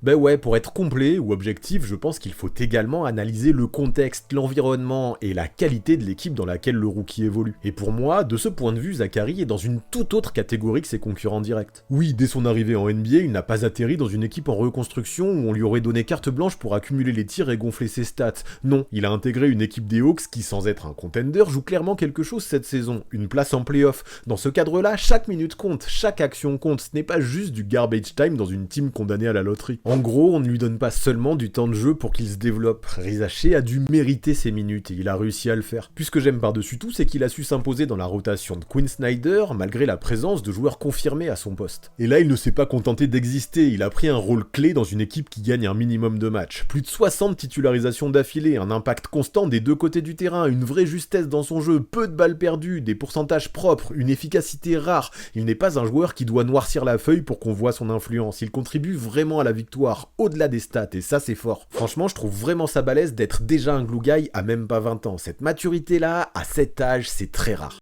Ben ouais, pour être complet ou objectif, je pense qu'il faut également analyser le contexte, l'environnement et la qualité de l'équipe dans laquelle le rookie évolue. Et pour moi, de ce point de vue, Zachary est dans une toute autre catégorie que ses concurrents directs. Oui, dès son arrivée en NBA, il n'a pas atterri dans une équipe en reconstruction où on lui aurait donné carte blanche pour accumuler les tirs et gonfler ses stats. Non, il a intégré une équipe des Hawks qui, sans être un contender, joue clairement quelque chose cette saison, une place en playoff. Dans ce cadre-là, chaque minute compte, chaque action compte, ce n'est pas juste du garbage time dans une team condamnée à la loterie. En gros, on ne lui donne pas seulement du temps de jeu pour qu'il se développe. Riz Haché a dû mériter ses minutes et il a réussi à le faire. Puis ce que j'aime par-dessus tout, c'est qu'il a su s'imposer dans la rotation de Quinn Snyder malgré la présence de joueurs confirmés à son poste. Et là, il ne s'est pas contenté d'exister, il a pris un rôle clé dans une équipe qui gagne un minimum de matchs. Plus de 60 titularisations d'affilée, un impact constant des deux côtés du terrain, une vraie justesse dans son jeu, peu de balles perdues, des pourcentages propres, une efficacité rare. Il n'est pas un joueur qui doit noircir la feuille pour qu'on voit son influence, il contribue vraiment à la victoire au-delà des stats, et ça c'est fort. Franchement, je trouve vraiment ça balèze d'être déjà un glue guy à même pas 20 ans. Cette maturité-là, à cet âge, c'est très rare.